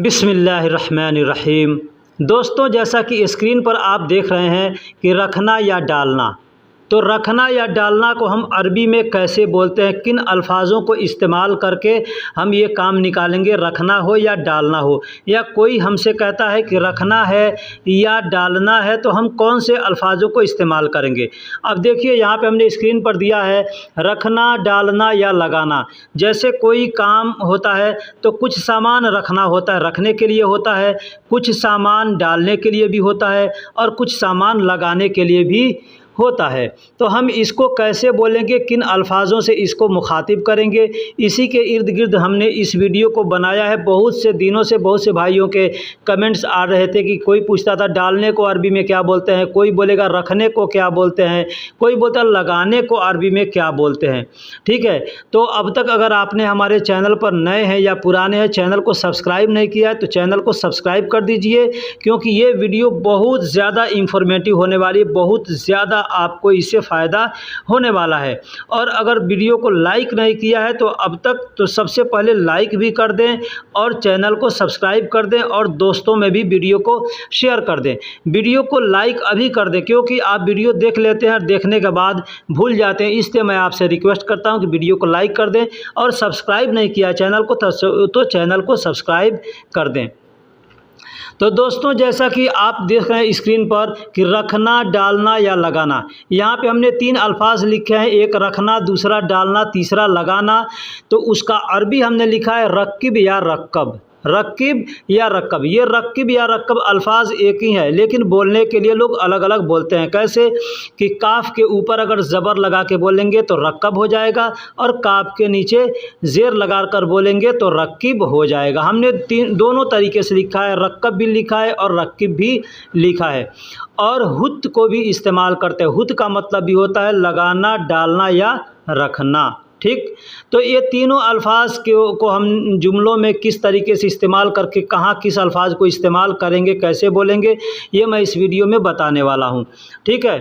बिस्मिल्लाहिर्रहमानिर्रहीम। दोस्तों, जैसा कि स्क्रीन पर आप देख रहे हैं कि रखना या डालना, तो रखना या डालना को हम अरबी में कैसे बोलते हैं, किन अल्फाज़ों को इस्तेमाल करके हम ये काम निकालेंगे, रखना हो या डालना हो। या कोई हमसे कहता है कि रखना है या डालना है, तो हम कौन से अल्फाज़ों को इस्तेमाल करेंगे। अब देखिए, यहाँ पे हमने स्क्रीन पर दिया है रखना, डालना या लगाना। जैसे कोई काम होता है तो कुछ सामान रखना होता है, रखने के लिए होता है, कुछ सामान डालने के लिए भी होता है और कुछ सामान लगाने के लिए भी होता है। तो हम इसको कैसे बोलेंगे, किन अल्फाज़ों से इसको मुखातिब करेंगे, इसी के इर्द गिर्द हमने इस वीडियो को बनाया है। बहुत से दिनों से बहुत से भाइयों के कमेंट्स आ रहे थे कि कोई पूछता था डालने को अरबी में क्या बोलते हैं, कोई बोलेगा रखने को क्या बोलते हैं, कोई बोलता लगाने को अरबी में क्या बोलते हैं। ठीक है, तो अब तक अगर आपने हमारे चैनल पर नए हैं या पुराने हैं, चैनल को सब्सक्राइब नहीं किया है तो चैनल को सब्सक्राइब कर दीजिए, क्योंकि ये वीडियो बहुत ज़्यादा इंफॉर्मेटिव होने वाली है, बहुत ज़्यादा आपको इससे फ़ायदा होने वाला है। और अगर वीडियो को लाइक नहीं किया है तो अब तक तो सबसे पहले लाइक भी कर दें और चैनल को सब्सक्राइब कर दें और दोस्तों में भी वीडियो को शेयर कर दें। वीडियो को लाइक अभी कर दें, क्योंकि आप वीडियो देख लेते हैं और देखने के बाद भूल जाते हैं, इसलिए मैं आपसे रिक्वेस्ट करता हूं कि वीडियो को लाइक कर दें और सब्सक्राइब नहीं किया चैनल को तो चैनल को सब्सक्राइब कर दें। तो दोस्तों, जैसा कि आप देख रहे हैं स्क्रीन पर कि रखना, डालना या लगाना, यहाँ पे हमने तीन अल्फाज लिखे हैं, एक रखना, दूसरा डालना, तीसरा लगाना। तो उसका अरबी हमने लिखा है रक्किब या रक्कब, रक्किब या रक्कब। ये रक्किब या रक्कब अल्फाज एक ही है, लेकिन बोलने के लिए लोग अलग अलग बोलते हैं। कैसे कि काफ के ऊपर अगर ज़बर लगा के बोलेंगे तो रक्कब हो जाएगा और काफ के नीचे ज़ेर लगा कर बोलेंगे तो रक्किब हो जाएगा। हमने दोनों तरीके से लिखा है, रक्कब भी लिखा है और रक्किब भी लिखा है। और हुत को भी इस्तेमाल करते हैं। हुत का मतलब भी होता है लगाना, डालना या रखना। ठीक, तो ये तीनों अल्फाज को हम जुमलों में किस तरीके से इस्तेमाल करके कहाँ किस अल्फाज को इस्तेमाल करेंगे, कैसे बोलेंगे, ये मैं इस वीडियो में बताने वाला हूँ। ठीक है,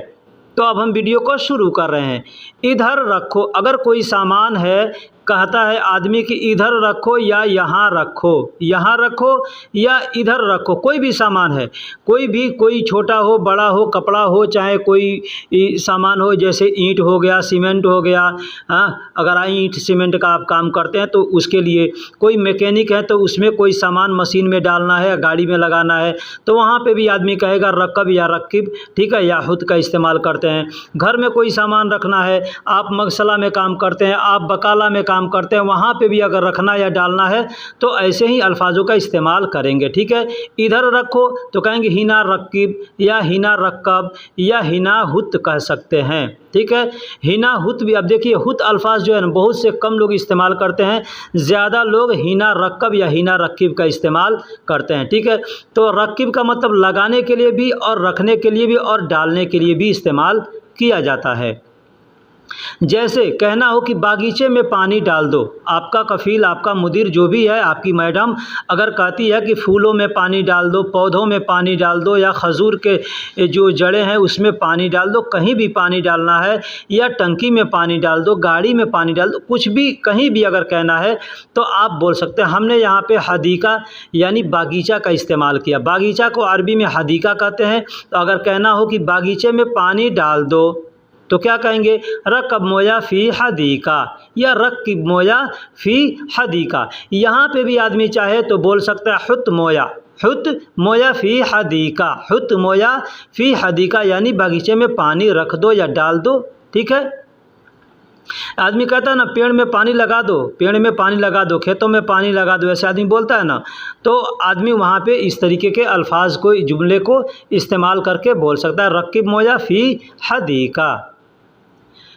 तो अब हम वीडियो को शुरू कर रहे हैं। इधर रखो, अगर कोई सामान है, कहता है आदमी कि इधर रखो या यहाँ रखो, यहाँ रखो या इधर रखो, कोई भी सामान है, कोई छोटा हो बड़ा हो, कपड़ा हो, चाहे कोई सामान हो, जैसे ईंट हो गया, सीमेंट हो गया। हाँ, अगर ईंट सीमेंट का आप काम करते हैं तो उसके लिए कोई मैकेनिक है तो उसमें कोई सामान मशीन में डालना है या गाड़ी में लगाना है, तो वहाँ पे भी आदमी कहेगा रक्कब या रक्किब। ठीक है, या हुद का इस्तेमाल करते हैं। घर में कोई सामान रखना है, आप मगसला में काम करते हैं, आप बकाला में काम करते हैं, वहाँ पे भी अगर रखना या डालना है तो ऐसे ही अल्फाजों का इस्तेमाल करेंगे। ठीक है, इधर रखो तो कहेंगे हिना रक्किब या हिना रक्कब या हिना हुत कह सकते हैं। ठीक है, हिना हुत भी। अब देखिए, हुत अल्फाज जो है ना बहुत से कम लोग इस्तेमाल करते हैं, ज़्यादा लोग हिना रक्कब या हिना रक्किब का इस्तेमाल करते हैं। ठीक है, तो रक्किब का मतलब लगाने के लिए भी और रखने के लिए भी और डालने के लिए भी इस्तेमाल किया जाता है। जैसे कहना हो कि बागीचे में पानी डाल दो, आपका कफील, आपका मुदीर जो भी है, आपकी मैडम अगर कहती है कि फूलों में पानी डाल दो, पौधों में पानी डाल दो, या खजूर के जो जड़ें हैं उसमें पानी डाल दो, कहीं भी पानी डालना है, या टंकी में पानी डाल दो, गाड़ी में पानी डाल दो, कुछ भी कहीं भी अगर कहना है तो आप बोल सकते हैं। हमने यहाँ पे हदीका यानी बागीचा का इस्तेमाल किया। बागीचा को अरबी में हदीका कहते हैं। तो अगर कहना हो कि बागीचे में पानी डाल दो तो क्या कहेंगे, रक्कब मोया फ़ी हदीका या रक्किब मोया फ़ी हदीका। यहाँ पे भी आदमी चाहे तो बोल सकता है हुत मोया फ़ी हदीका, हुत मोया फ़ी हदीका, यानी बागीचे में पानी रख दो या डाल दो। ठीक है, आदमी कहता है ना पेड़ में पानी लगा दो, पेड़ में पानी लगा दो, खेतों में पानी लगा दो, ऐसे आदमी बोलता है ना, तो आदमी वहाँ पे इस तरीके के अल्फाज को, जुमले को इस्तेमाल करके बोल सकता है रक्किब मोया फ़ी हदीका।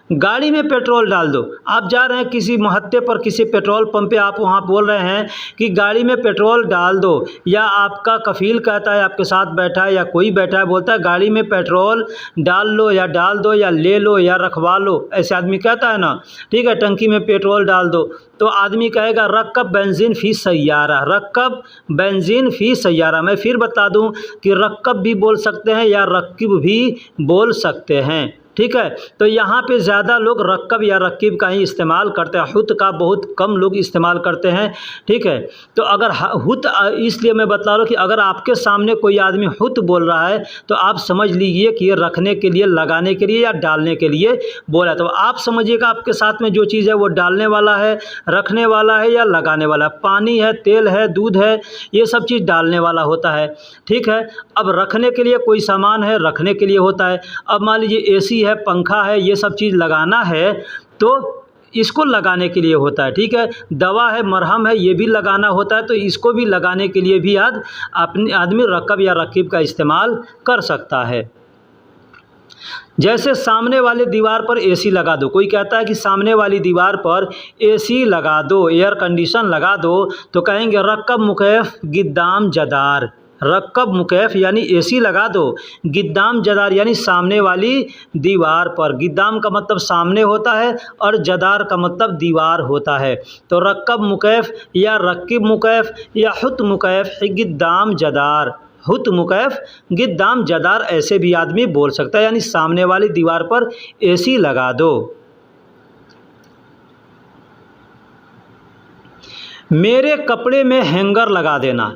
गाड़ी में पेट्रोल डाल दो, आप जा रहे हैं किसी महत्ते पर, किसी पेट्रोल पंप पे, आप वहाँ बोल रहे हैं कि गाड़ी में पेट्रोल डाल दो, या आपका कफील कहता है, आपके साथ बैठा है या कोई बैठा है, बोलता है गाड़ी में पेट्रोल डाल लो या डाल दो या ले लो या रखवा लो, ऐसे आदमी कहता है ना। ठीक है, टंकी में पेट्रोल डाल दो तो आदमी कहेगा रक्कब बेंजीन फ़ी सैयारा, रक्कब बेंजीन फ़ी सैयारा। मैं फिर बता दूं कि रक्कब भी बोल सकते हैं या रक्किब भी बोल सकते हैं। ठीक है। तो यहाँ पे ज़्यादा लोग रक्कब या रकीब का ही इस्तेमाल करते हैं, हुत का बहुत कम लोग इस्तेमाल करते हैं, ठीक है। तो अगर हुत, इसलिए मैं बता रहा हूँ कि अगर आपके सामने कोई आदमी हुत बोल रहा है तो आप समझ लीजिए कि ये रखने के लिए, लगाने के लिए या डालने के लिए बोला है। तो आप समझिएगा आपके साथ में जो चीज़ है वो डालने वाला है, रखने वाला है या लगाने वाला है। पानी है, तेल है, दूध है, ये सब चीज़ डालने वाला होता है, ठीक है। अब रखने के लिए कोई सामान है, रखने के लिए होता है। अब मान लीजिए एसी है, पंखा है, ये सब चीज़ लगाना है तो इसको लगाने के लिए होता है, ठीक है। दवा है, मरहम है, ये भी लगाना होता है, तो इसको भी लगाने के लिए भी आदमी रकब या रकीब का इस्तेमाल कर सकता है। जैसे सामने वाले दीवार पर एसी लगा दो, कोई कहता है कि सामने वाली दीवार पर एसी लगा दो, एयर कंडीशन लगा दो, तो कहेंगे रकब मुकैफ गिद्दाम जदार। रकब मुकैफ यानी एसी लगा दो, गिद्दाम जदार यानी सामने वाली दीवार पर। गिद्दाम का मतलब सामने होता है और जदार का मतलब दीवार होता है। तो रकब मुकैफ या रकीब मुकैफ या हुत मुकैफ गिद्दाम जदार, हुत मुकैफ गिद्दाम जदार ऐसे भी आदमी बोल सकता है, यानी सामने वाली दीवार पर एसी लगा दो। मेरे कपड़े में हैंगर लगा देना।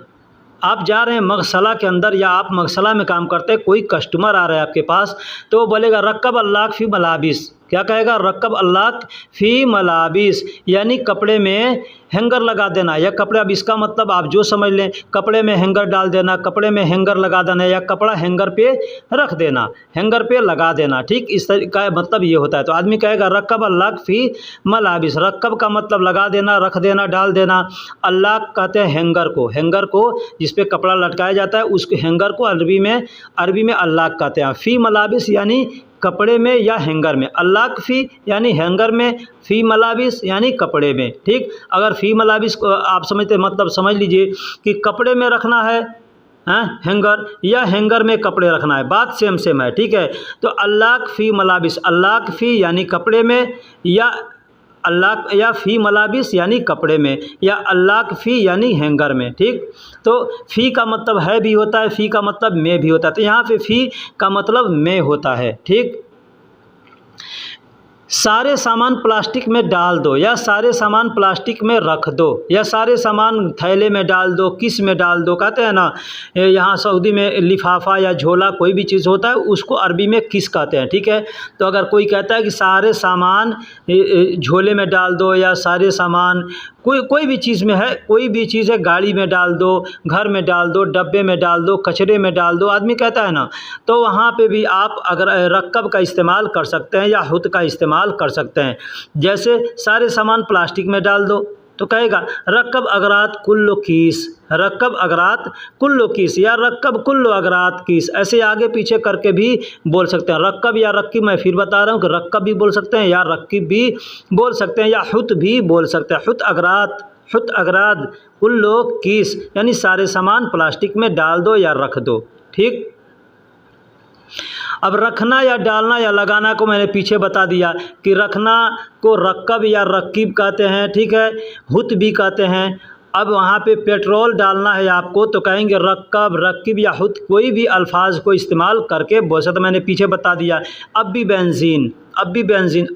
आप जा रहे हैं मगसला के अंदर या आप मगसला में काम करते हैं, कोई कस्टमर आ रहा है आपके पास, तो वो बोलेगा रक्कब अल्लाह फ़ी मलाबिस। क्या कहेगा? रक्कब अल्लाह फ़ी मलाबिस यानी कपड़े में हैंगर लगा देना। या कपड़े, अब इसका मतलब आप जो समझ लें, कपड़े में हैंगर डाल देना, कपड़े में हैंगर लगा देना, या कपड़ा हैंगर पे रख देना, हैंगर पे लगा देना, ठीक, इस तरीके का मतलब ये होता है। तो आदमी कहेगा रक्कब अल्लाह फ़ी मलाबिस। रक्कब का मतलब लगा देना, रख देना, डाल देना। अल्लाह कहते हैं हैंगर को, हैंगर को जिस पे कपड़ा लटकाया जाता है उसको हैंगर को अरबी में अल्लाह कहते हैं। फ़ी मलाबिस यानी कपड़े में या हैंगर में। अल्लाह फ़ी यानी हैंगर में, फ़ी मलाबिस यानी कपड़े में, ठीक। अगर फ़ी मलाबिस को आप समझते, मतलब समझ लीजिए कि कपड़े में रखना है हैंगर, या हैंगर में कपड़े रखना है, बात सेम सेम है, ठीक है। तो अल्लाह फ़ी मलाबिस, अल्लाह फ़ी यानी कपड़े में, या अल्लाह या फ़ी मलाबिस यानी कपड़े में, या अल्लाह फ़ी यानी हैंगर में, ठीक। तो फ़ी का मतलब है भी होता है, फ़ी का मतलब में भी होता है। तो यहाँ पे फ़ी का मतलब में होता है, ठीक। सारे सामान प्लास्टिक में डाल दो, या सारे सामान प्लास्टिक में रख दो, या सारे सामान थैले में डाल दो, किस में डाल दो, कहते हैं ना। यहाँ सऊदी में लिफाफा या झोला कोई भी चीज़ होता है उसको अरबी में किस कहते हैं, ठीक है। तो अगर कोई कहता है कि सारे सामान झोले में डाल दो, या सारे सामान कोई भी चीज़ में है, कोई भी चीज़ है, गाड़ी में डाल दो, घर में डाल दो, डब्बे में डाल दो, कचरे में डाल दो, आदमी कहता है ना, तो वहाँ पे भी आप अगर रक्कब का इस्तेमाल कर सकते हैं या हुत का इस्तेमाल कर सकते हैं। जैसे सारे सामान प्लास्टिक में डाल दो तो कहेगा रक्कब अगरात कुल्लो कीस, रक्कब अगरात कुल्लो कीस, या रक्कब कुल्लो अगरात कीस। ऐसे आगे पीछे करके भी बोल सकते हैं। रक्कब या रक्कीब, मैं फिर बता रहा हूँ कि रक्कब भी बोल सकते हैं, या रक्कीब भी बोल सकते हैं, या हुत भी बोल सकते हैं। हुत अगरात कुल्लो कीस यानी सारे सामान प्लास्टिक में डाल दो या रख दो, ठीक। अब रखना या डालना या लगाना को मैंने पीछे बता दिया कि रखना को रक्कब या रकीब कहते हैं, ठीक है, हुत भी कहते हैं। अब वहाँ पे पेट्रोल डालना है आपको तो कहेंगे रक्कब, रकीब या हुत, कोई भी अल्फाज को इस्तेमाल करके बोल सकते। मैंने पीछे बता दिया। अब भी बेंजीन,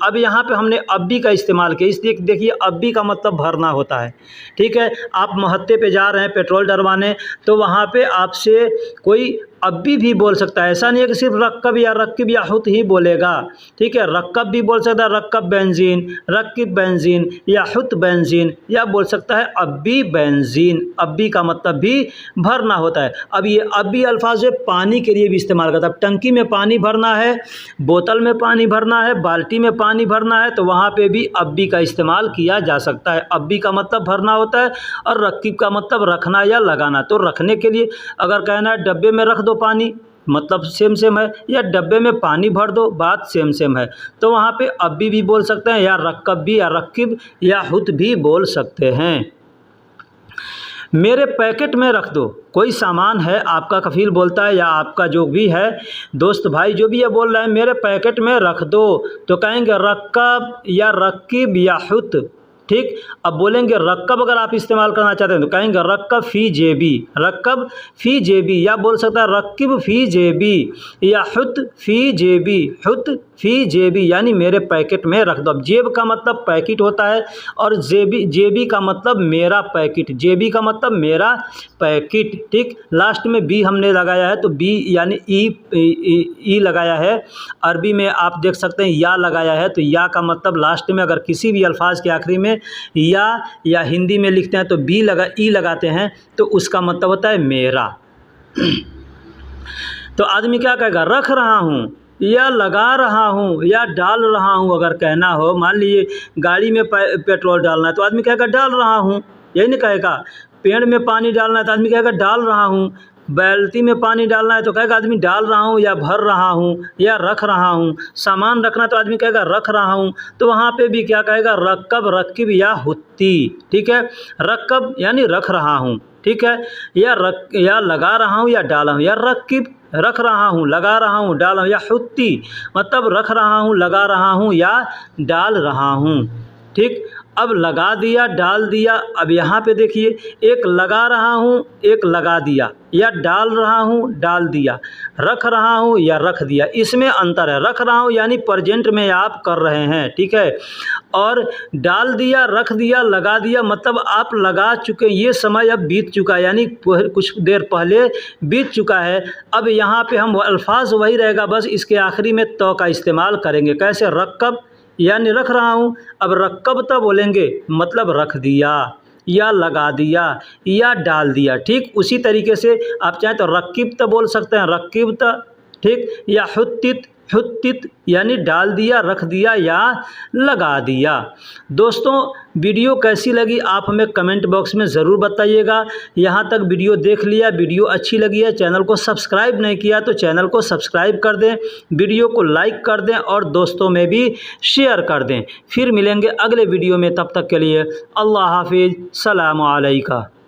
अब यहाँ पे हमने अब्बी का इस्तेमाल किया, इसलिए देखिए अब्बी का मतलब भरना होता है, ठीक है। आप महत्ते पे जा रहे हैं पेट्रोल डलवाने, तो वहाँ पे आपसे कोई अब्बी भी बोल सकता है। ऐसा नहीं है कि सिर्फ रक्कब या रकीब या हुत ही बोलेगा, ठीक है। रक्कब भी बोल सकता है, रक्कब बेंजीन, रकीब बेंजीन, या हुत बेंजीन, या बोल सकता है अब्बी बेंजीन। अब्बी का मतलब भी भरना होता है। अब ये अब्बी अल्फाज पानी के लिए भी इस्तेमाल करता है। टंकी में पानी भरना है, बोतल में पानी भरना है, बाल्टी में पानी भरना है, तो वहाँ पे भी अब्बी का इस्तेमाल किया जा सकता है। अब्बी का मतलब भरना होता है और रकीब का मतलब रखना या लगाना। तो रखने के लिए अगर कहना है डब्बे में रख दो पानी, मतलब सेम है, या डब्बे में पानी भर दो, बात सेम है। तो वहाँ पे अब्बी भी बोल सकते हैं, या रक्कब भी, या रकीब या हुत भी बोल सकते हैं। मेरे पैकेट में रख दो, कोई सामान है, आपका कफील बोलता है या आपका जो भी है दोस्त भाई जो भी है बोल रहा है मेरे पैकेट में रख दो, तो कहेंगे रक्कब या रकीब या हुत, ठीक। अब बोलेंगे रक्कब अगर आप इस्तेमाल करना चाहते हैं तो कहेंगे रक्कब फ़ी जेबी, रक्कब फ़ी जेबी, या बोल सकता है रक्किब फ़ी जेबी, या हुत फ़ी जेबी, हुत फ़ी जेबी यानी मेरे पैकेट में रख दो। अब जेब का मतलब पैकेट होता है और जेबी, जेबी का मतलब मेरा पैकेट, जेबी का मतलब मेरा पैकेट, ठीक। लास्ट में बी हमने लगाया है तो बी यानी ई लगाया है। अरबी में आप देख सकते हैं या लगाया है, तो या का मतलब लास्ट में अगर किसी भी अल्फाज के आखिरी में या हिंदी में लिखते हैं तो ई लगाते हैं तो उसका मतलब होता है मेरा। तो आदमी क्या कहेगा, रख रहा हूँ या लगा रहा हूँ या डाल रहा हूँ। अगर कहना हो, मान लीजिए गाड़ी में पेट्रोल डालना है तो आदमी कहेगा डाल रहा हूँ, यही नहीं कहेगा। पेड़ में पानी डालना है तो आदमी कहेगा डाल रहा हूँ। बाल्टी में पानी डालना है तो कहेगा आदमी डाल रहा हूँ या भर रहा हूँ या रख रहा हूँ। सामान रखना तो आदमी कहेगा रख रहा हूँ। तो वहाँ पे भी क्या कहेगा, रक्कब, रक्किब या हुत्ती, ठीक है। रक्कब यानी रख रहा हूँ, ठीक है, या लगा रहा हूँ या डाला हूँ, या रक्किब रख रहा हूँ, लगा रहा हूँ, डाल रहा हूँ, या हुत्ती मतलब रख रहा हूँ, लगा रहा हूँ या डाल रहा हूँ, ठीक। अब लगा दिया, डाल दिया। अब यहाँ पे देखिए, एक लगा रहा हूँ, एक लगा दिया, या डाल रहा हूँ, डाल दिया, रख रहा हूँ या रख दिया, इसमें अंतर है। रख रहा हूँ यानी प्रेजेंट में आप कर रहे हैं, ठीक है, और डाल दिया, रख दिया, लगा दिया मतलब आप लगा चुके, ये समय अब बीत चुका है, यानी कुछ देर पहले बीत चुका है। अब यहाँ पे हम अल्फाज वही रहेगा, बस इसके आखिरी में तो का इस्तेमाल करेंगे। कैसे, रक्कब यानी रख रहा हूँ। अब रक्कब तो बोलेंगे मतलब रख दिया या लगा दिया या डाल दिया, ठीक। उसी तरीके से आप चाहें तो रक्किब तो बोल सकते हैं, रक्किब तो, ठीक, या हुत्तित, हुत्तित यानी डाल दिया, रख दिया या लगा दिया। दोस्तों वीडियो कैसी लगी आप हमें कमेंट बॉक्स में ज़रूर बताइएगा। यहाँ तक वीडियो देख लिया, वीडियो अच्छी लगी है, चैनल को सब्सक्राइब नहीं किया तो चैनल को सब्सक्राइब कर दें, वीडियो को लाइक कर दें और दोस्तों में भी शेयर कर दें। फिर मिलेंगे अगले वीडियो में, तब तक के लिए अल्लाह हाफिज़, सलाम अलैकुम।